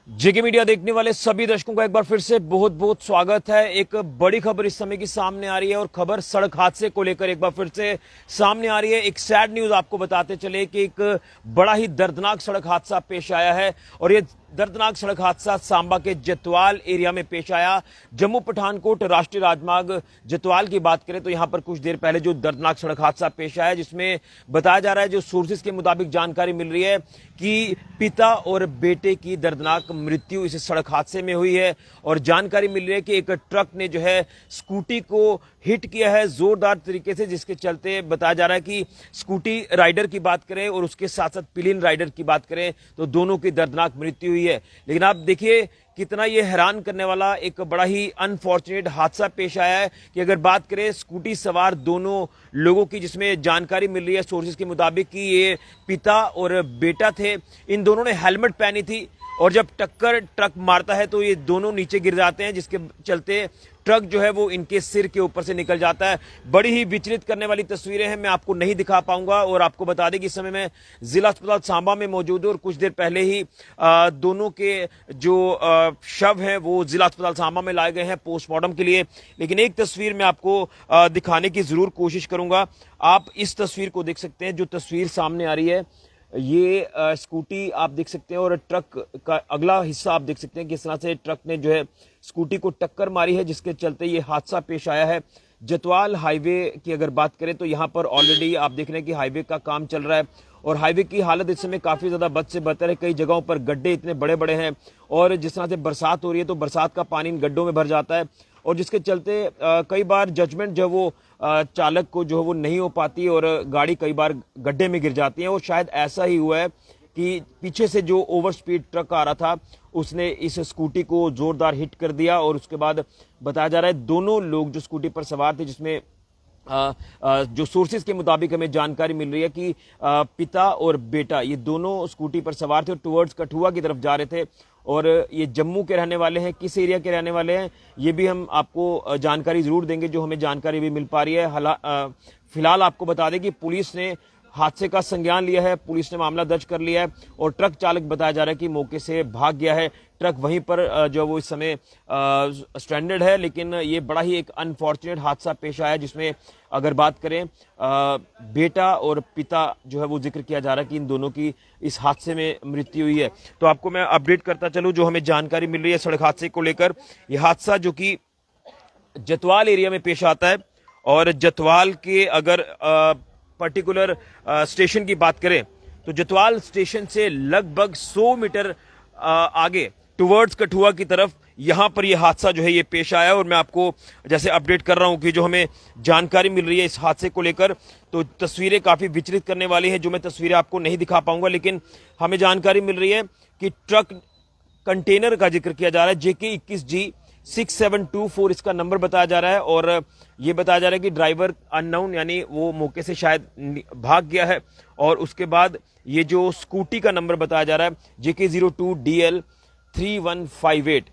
जेके media देखने वाले सभी दर्शकों का एक बार फिर से बहुत बहुत स्वागत है। एक बड़ी खबर इस समय की सामने आ रही है और खबर सड़क हादसे को लेकर एक बार फिर से सामने आ रही है। एक सैड न्यूज आपको बताते चले कि एक बड़ा ही दर्दनाक सड़क हादसा पेश आया है और ये दर्दनाक सड़क हादसा सांबा के जतवाल एरिया में पेश आया। जम्मू पठानकोट राष्ट्रीय राजमार्ग जतवाल की बात करें तो यहां पर कुछ देर पहले जो दर्दनाक सड़क हादसा पेश आया, जिसमें बताया जा रहा है, जो सोर्सेज के मुताबिक जानकारी मिल रही है कि पिता और बेटे की दर्दनाक मृत्यु इस सड़क हादसे में हुई है। और जानकारी मिल रही है कि एक ट्रक ने जो है स्कूटी को हिट किया है जोरदार तरीके से, जिसके चलते बताया जा रहा है कि स्कूटी राइडर की बात करें और उसके साथ साथ पिलियन राइडर की बात करें तो दोनों की दर्दनाक मृत्यु हुई है। लेकिन आप देखिए कितना ये हैरान करने वाला एक बड़ा ही अनफॉर्चुनेट हादसा पेश आया है कि अगर बात करें स्कूटी सवार दोनों लोगों की, जिसमें जानकारी मिल रही है सोर्सेज के मुताबिक कि ये पिता और बेटा थे। इन दोनों ने हेलमेट पहनी थी और जब टक्कर ट्रक मारता है तो ये दोनों नीचे गिर जाते हैं, जिसके चलते ट्रक जो है वो इनके सिर के ऊपर से निकल जाता है। बड़ी ही विचलित करने वाली तस्वीरें हैं, मैं आपको नहीं दिखा पाऊंगा। और आपको बता दें कि इस समय मैं जिला अस्पताल सांबा में मौजूद हूं और कुछ देर पहले ही दोनों के जो शव हैं वो जिला अस्पताल सांबा में लाए गए हैं पोस्टमार्टम के लिए। लेकिन एक तस्वीर मैं आपको दिखाने की जरूर कोशिश करूंगा। आप इस तस्वीर को देख सकते हैं, जो तस्वीर सामने आ रही है ये स्कूटी आप देख सकते हैं और ट्रक का अगला हिस्सा आप देख सकते हैं किस तरह से ट्रक ने जो है स्कूटी को टक्कर मारी है, जिसके चलते ये हादसा पेश आया है। जतवाल हाईवे की अगर बात करें तो यहाँ पर ऑलरेडी आप देख रहे हैं कि हाईवे का काम चल रहा है और हाईवे की हालत इस समय काफी ज्यादा बद से बदतर है। कई जगहों पर गड्ढे इतने बड़े बड़े हैं और जिस तरह से बरसात हो रही है तो बरसात का पानी इन गड्ढों में भर जाता है और जिसके चलते कई बार जजमेंट जो वो चालक को जो है वो नहीं हो पाती और गाड़ी कई बार गड्ढे में गिर जाती है। और शायद ऐसा ही हुआ है कि पीछे से जो ओवर स्पीड ट्रक आ रहा था उसने इस स्कूटी को जोरदार हिट कर दिया और उसके बाद बताया जा रहा है दोनों लोग जो स्कूटी पर सवार थे, जिसमें जो सोर्सेज के मुताबिक हमें जानकारी मिल रही है कि पिता और बेटा ये दोनों स्कूटी पर सवार थे और टुवर्ड्स कठुआ की तरफ जा रहे थे और ये जम्मू के रहने वाले हैं। किस एरिया के रहने वाले हैं ये भी हम आपको जानकारी जरूर देंगे, जो हमें जानकारी भी मिल पा रही है। फिलहाल आपको बता दें कि पुलिस ने हादसे का संज्ञान लिया है, पुलिस ने मामला दर्ज कर लिया है और ट्रक चालक बताया जा रहा है कि मौके से भाग गया है। ट्रक वहीं पर जो वो इस समय स्ट्रैंडेड है। लेकिन ये बड़ा ही एक अनफॉर्चुनेट हादसा पेश आया, जिसमें अगर बात करें बेटा और पिता जो है वो जिक्र किया जा रहा है कि इन दोनों की इस हादसे में मृत्यु हुई है। तो आपको मैं अपडेट करता चलूं जो हमें जानकारी मिल रही है सड़क हादसे को लेकर। यह हादसा जो कि जतवाल एरिया में पेश आता है और जतवाल के अगर पर्टिकुलर स्टेशन की बात करें तो जतवाल स्टेशन से लगभग 100 मीटर आगे टुवर्ड्स कठुआ की तरफ यहां पर यह हादसा जो है ये पेश आया। और मैं आपको जैसे अपडेट कर रहा हूं कि जो हमें जानकारी मिल रही है इस हादसे को लेकर तो तस्वीरें काफी विचलित करने वाली हैं, जो मैं तस्वीरें आपको नहीं दिखा पाऊंगा। लेकिन हमें जानकारी मिल रही है कि ट्रक कंटेनर का जिक्र किया जा रहा है, JK 21G 6724 इसका नंबर बताया जा रहा है और ये बताया जा रहा है कि ड्राइवर अननोन यानी वो मौके से शायद भाग गया है। और उसके बाद ये जो स्कूटी का नंबर बताया जा रहा है JK 02DL 3158,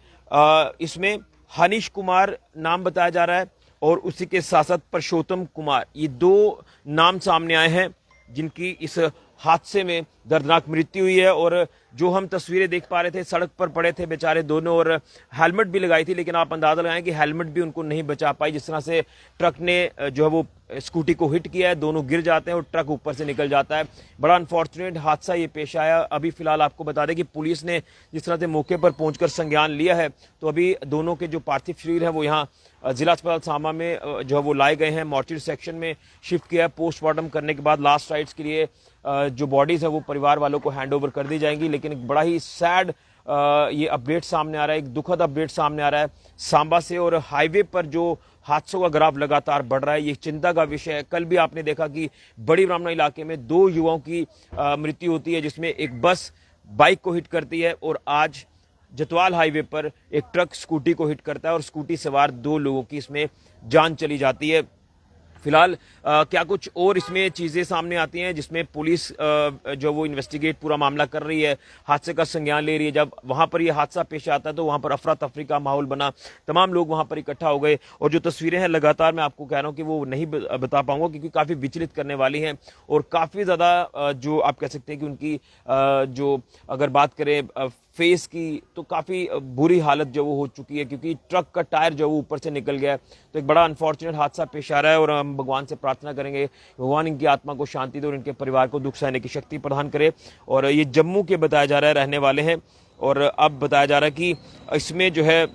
इसमें हनीश कुमार नाम बताया जा रहा है और उसी के साथ साथ परशोत्तम कुमार, ये दो नाम सामने आए हैं जिनकी इस हादसे में दर्दनाक मृत्यु हुई है। और जो हम तस्वीरें देख पा रहे थे सड़क पर पड़े थे बेचारे दोनों और हेलमेट भी लगाई थी, लेकिन आप अंदाजा लगाएं कि हेलमेट भी उनको नहीं बचा पाई। जिस तरह से ट्रक ने जो है वो स्कूटी को हिट किया है, दोनों गिर जाते हैं और ट्रक ऊपर से निकल जाता है। बड़ा अनफॉर्चुनेट हादसा ये पेश आया। अभी फिलहाल आपको बता दें कि पुलिस ने जिस तरह से मौके पर पहुंचकर संज्ञान लिया है तो अभी दोनों के जो पार्थिव शरीर है वो यहाँ जिला अस्पताल सांबा में जो है वो लाए गए हैं, मॉर्चरी सेक्शन में शिफ्ट किया है। पोस्टमार्टम करने के बाद लास्ट राइट्स के लिए जो बॉडीज है वो परिवार वालों को हैंड ओवर कर दी जाएंगी। लेकिन एक बड़ा ही सैड ये अपडेट सामने आ रहा है, एक दुखद अपडेट सामने आ रहा है सांबा से। और हाईवे पर जो हादसों का ग्राफ लगातार बढ़ रहा है ये चिंता का विषय है। कल भी आपने देखा कि बड़ी ब्राह्मणा इलाके में 2 युवाओं की मृत्यु होती है, जिसमें एक बस बाइक को हिट करती है और आज जतवाल हाईवे पर एक ट्रक स्कूटी को हिट करता है और स्कूटी सवार 2 लोगों की इसमें जान चली जाती है। फिलहाल क्या कुछ और इसमें चीजें सामने आती हैं जिसमें पुलिस जो वो इन्वेस्टिगेट पूरा मामला कर रही है, हादसे का संज्ञान ले रही है। जब वहां पर ये हादसा पेश आता है तो वहां पर अफरा तफरी का माहौल बना, तमाम लोग वहां पर इकट्ठा हो गए और जो तस्वीरें हैं लगातार मैं आपको कह रहा हूं कि वो नहीं बता पाऊंगा क्योंकि काफी विचलित करने वाली हैं और काफी ज्यादा जो आप कह सकते हैं कि उनकी जो अगर बात करें फेस की, तो काफ़ी बुरी हालत जो वो हो चुकी है, क्योंकि ट्रक का टायर जो वो ऊपर से निकल गया है। तो एक बड़ा अनफॉर्चुनेट हादसा पेश आ रहा है और हम भगवान से प्रार्थना करेंगे भगवान इनकी आत्मा को शांति दे और इनके परिवार को दुख सहने की शक्ति प्रदान करे। और ये जम्मू के बताया जा रहा है रहने वाले हैं, और अब बताया जा रहा है कि इसमें जो है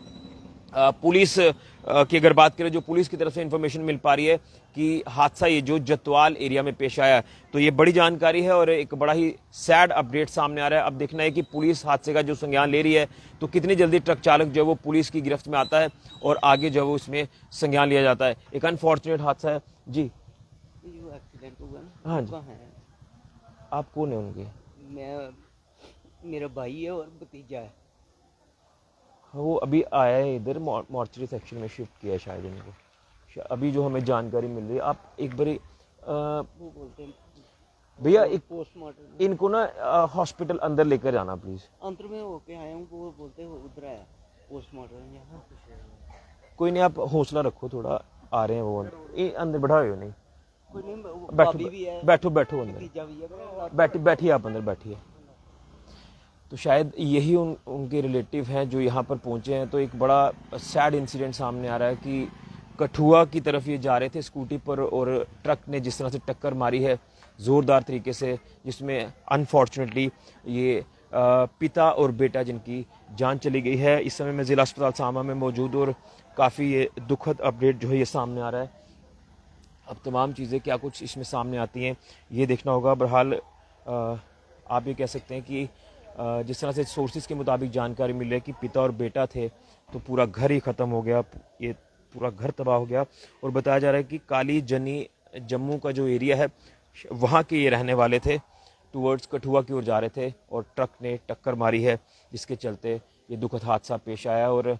पुलिस की अगर बात करें, जो पुलिस की तरफ से इंफॉर्मेशन मिल पा रही है कि हादसा ये जो जतवाल एरिया में पेश आया, तो ये बड़ी जानकारी है और एक बड़ा ही सैड अपडेट सामने आ रहा है। अब देखना है कि पुलिस हादसे का जो संज्ञान ले रही है, तो कितनी जल्दी ट्रक चालक जो है वो पुलिस की गिरफ्त में आता है और आगे जो है वो इसमें संज्ञान लिया जाता है। एक अनफॉर्चुनेट हादसा है जी। जो एक्सीडेंट हुआ ना, हाँ जी। कहाँ है? आप कौन है उनके? मैं, मेरा भाई है और भतीजा है। वो अभी आया है इधर, मॉर्चरी सेक्शन में शिफ्ट किया है शायद इनको, अभी जो हमें जानकारी मिल रही है। आप एक बारी वो बोलते हैं भैया एक पोस्टमार्टम इनको ना हॉस्पिटल अंदर लेकर जाना प्लीज। अंतर में होके आया हूँ, वो बोलते हैं उधर आया पोस्टमार्टम यहाँ। कोई नहीं, आप हौसला रखो थोड़ा, आ रहे हैं वो अंदर, बढ़ा हो नहीं, कोई नहीं, बैठो भाभी भी है, बैठो बैठो अंदर, भतीजा भी है। बैठिए आप अंदर बैठिए। तो शायद यही उनके रिलेटिव हैं जो यहाँ पर पहुँचे हैं। तो एक बड़ा सैड इंसिडेंट सामने आ रहा है कि कठुआ की तरफ ये जा रहे थे स्कूटी पर और ट्रक ने जिस तरह से टक्कर मारी है ज़ोरदार तरीके से, जिसमें अनफॉर्चुनेटली ये पिता और बेटा जिनकी जान चली गई है। इस समय मैं ज़िला अस्पताल सांबा में मौजूद और काफ़ी ये दुखद अपडेट जो है ये सामने आ रहा है। अब तमाम चीज़ें क्या कुछ इसमें सामने आती हैं ये देखना होगा। बहरहाल आप ये कह सकते हैं कि जिस तरह से सोर्सेज के मुताबिक जानकारी मिल रही है कि पिता और बेटा थे, तो पूरा घर ही ख़त्म हो गया, ये पूरा घर तबाह हो गया। और बताया जा रहा है कि काली जनी जम्मू का जो एरिया है वहाँ के ये रहने वाले थे, टूवर्ड्स कठुआ की ओर जा रहे थे और ट्रक ने टक्कर मारी है, जिसके चलते ये दुखद हादसा पेश आया। और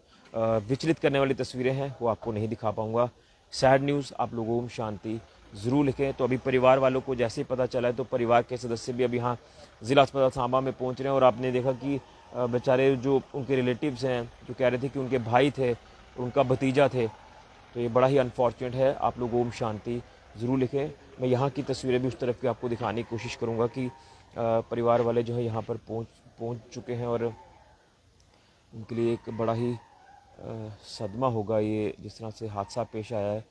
विचलित करने वाली तस्वीरें हैं वो आपको नहीं दिखा पाऊँगा। सैड न्यूज़, आप लोगों को शांति ज़रूर लिखें। तो अभी परिवार वालों को जैसे ही पता चला है तो परिवार के सदस्य भी अभी यहाँ ज़िला अस्पताल सांबा में पहुँच रहे हैं। और आपने देखा कि बेचारे जो उनके रिलेटिव्स हैं जो कह रहे थे कि उनके भाई थे और उनका भतीजा थे, तो ये बड़ा ही अनफॉर्चुनेट है। आप लोग ओम शांति ज़रूर लिखें। मैं यहाँ की तस्वीरें भी उस तरफ की आपको दिखाने की कोशिश करूँगा कि परिवार वाले जो है यहाँ पर पहुँच चुके हैं और उनके लिए एक बड़ा ही सदमा होगा ये जिस तरह से हादसा पेश आया है।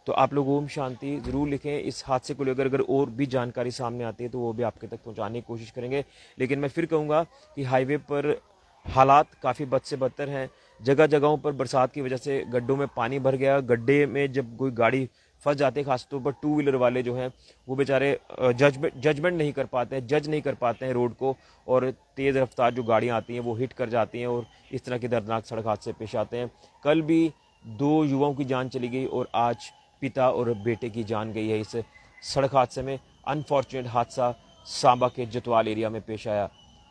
तो आप लोग ओम शांति ज़रूर लिखें। इस हादसे को लेकर अगर और भी जानकारी सामने आती है तो वो भी आपके तक पहुंचाने की कोशिश करेंगे। लेकिन मैं फिर कहूँगा कि हाईवे पर हालात काफ़ी बद से बदतर हैं। जगह जगहों पर बरसात की वजह से गड्ढों में पानी भर गया। गड्ढे में जब कोई गाड़ी फंस जाती है, खासतौर पर टू व्हीलर वाले जो हैं वो बेचारे जजमेंट नहीं कर पाते हैं, जज नहीं कर पाते हैं रोड को, और तेज़ रफ्तार जो गाड़ियाँ आती हैं वो हिट कर जाती हैं और इस तरह के दर्दनाक सड़क हादसे पेश आते हैं। कल भी 2 युवाओं की जान चली गई और आज पिता और बेटे की जान गई है इस सड़क हादसे में। अनफॉर्चुनेट हादसा सांबा के जतवाल एरिया में पेश आया।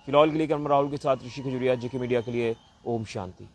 फिलहाल के लिए कैमरा राहुल के साथ ऋषि खजुरिया, जेके मीडिया के लिए ओम शांति।